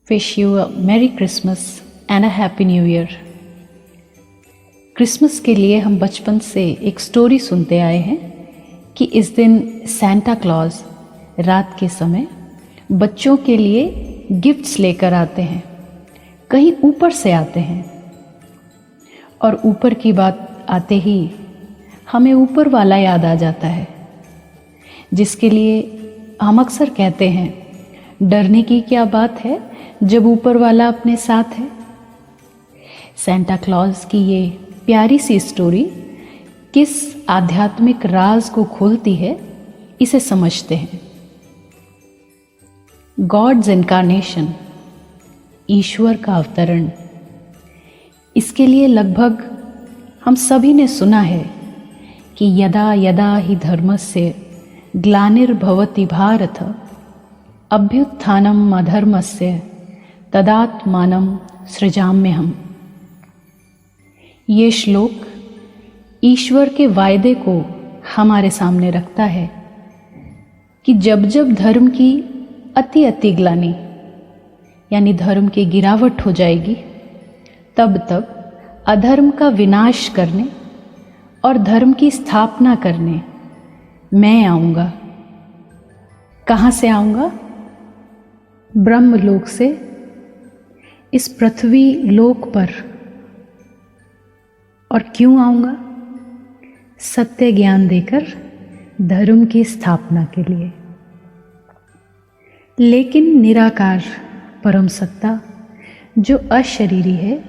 Wish you a Merry Christmas and a Happy New Year। Christmas के लिए हम बचपन से एक स्टोरी सुनते आए हैं कि इस दिन सेंटा क्लॉज रात के समय बच्चों के लिए गिफ्ट्स लेकर आते हैं, कहीं ऊपर से आते हैं। और ऊपर की बात आते ही हमें ऊपर वाला याद आ जाता है, जिसके लिए हम अक्सर कहते हैं डरने की क्या बात है जब ऊपर वाला अपने साथ है। सेंटा क्लॉज की ये प्यारी सी स्टोरी किस आध्यात्मिक राज को खोलती है, इसे समझते हैं। गॉड्स इनकारनेशन, ईश्वर का अवतरण, इसके लिए लगभग हम सभी ने सुना है कि यदा यदा हि धर्मस्य ग्लानिर्भवति भारत अभ्युत्थानम् अधर्मस्य तदात्मानं सृजाम्यहम्। ये श्लोक ईश्वर के वायदे को हमारे सामने रखता है कि जब जब धर्म की अति ग्लानि यानी धर्म की गिरावट हो जाएगी, तब तब अधर्म का विनाश करने और धर्म की स्थापना करने मैं आऊँगा। कहाँ से आऊँगा? ब्रह्मलोक से इस पृथ्वी लोक पर। और क्यों आऊँगा? सत्य ज्ञान देकर धर्म की स्थापना के लिए। लेकिन निराकार परम सत्ता जो अशरीरी है,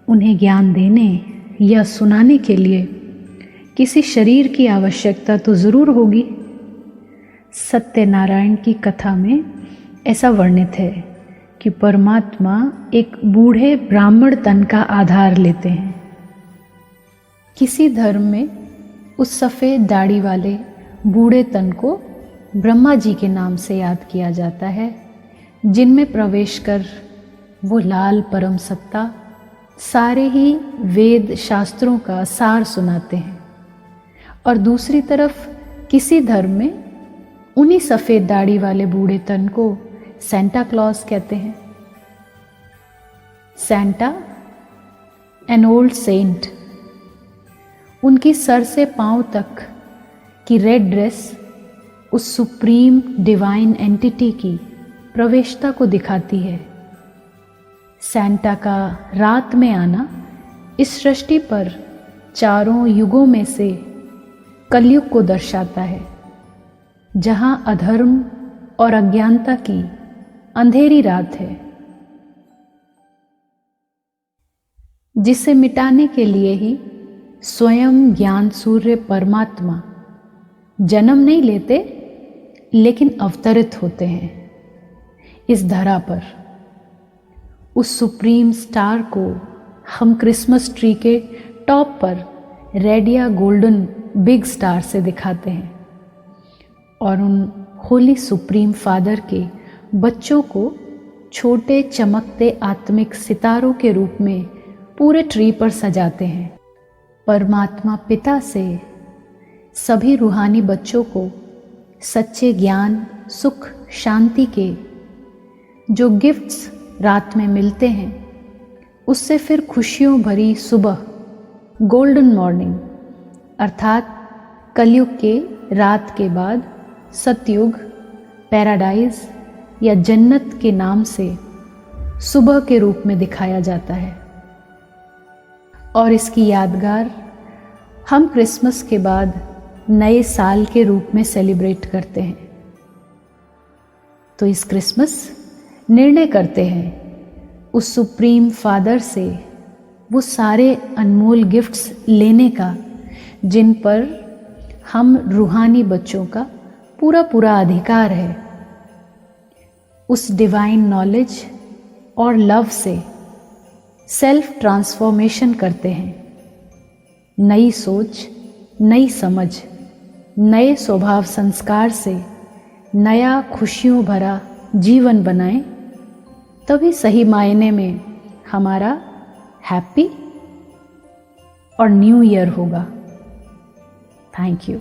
उन्हें ज्ञान देने या सुनाने के लिए किसी शरीर की आवश्यकता तो ज़रूर होगी। सत्यनारायण की कथा में ऐसा वर्णित है कि परमात्मा एक बूढ़े ब्राह्मण तन का आधार लेते हैं। किसी धर्म में उस सफ़ेद दाढ़ी वाले बूढ़े तन को ब्रह्मा जी के नाम से याद किया जाता है, जिनमें प्रवेश कर वो लाल परम सत्ता सारे ही वेद शास्त्रों का सार सुनाते हैं। और दूसरी तरफ किसी धर्म में उन्हीं सफ़ेद दाढ़ी वाले बूढ़े तन को सेंटा क्लॉज कहते हैं। सेंटा, एन ओल्ड सेंट, उनकी सर से पांव तक की रेड ड्रेस उस सुप्रीम डिवाइन एंटिटी की प्रवेशता को दिखाती है। सेंटा का रात में आना इस सृष्टि पर चारों युगों में से कलयुग को दर्शाता है, जहां अधर्म और अज्ञानता की अंधेरी रात है, जिसे मिटाने के लिए ही स्वयं ज्ञान सूर्य परमात्मा जन्म नहीं लेते, लेकिन अवतरित होते हैं इस धरा पर। उस सुप्रीम स्टार को हम क्रिसमस ट्री के टॉप पर रेड या गोल्डन बिग स्टार से दिखाते हैं और उन होली सुप्रीम फादर के बच्चों को छोटे चमकते आत्मिक सितारों के रूप में पूरे ट्री पर सजाते हैं। परमात्मा पिता से सभी रूहानी बच्चों को सच्चे ज्ञान, सुख, शांति के जो गिफ्ट्स रात में मिलते हैं, उससे फिर खुशियों भरी सुबह, गोल्डन मॉर्निंग, अर्थात कलयुग के रात के बाद सतयुग, पैराडाइज या जन्नत के नाम से सुबह के रूप में दिखाया जाता है। और इसकी यादगार हम क्रिसमस के बाद नए साल के रूप में सेलिब्रेट करते हैं। तो इस क्रिसमस निर्णय करते हैं उस सुप्रीम फादर से वो सारे अनमोल गिफ्ट्स लेने का, जिन पर हम रूहानी बच्चों का पूरा अधिकार है। उस डिवाइन नॉलेज और लव से सेल्फ ट्रांसफॉर्मेशन करते हैं। नई सोच, नई समझ, नए स्वभाव संस्कार से नया खुशियों भरा जीवन बनाएं, तभी सही मायने में हमारा हैप्पी और न्यू ईयर होगा। Thank you.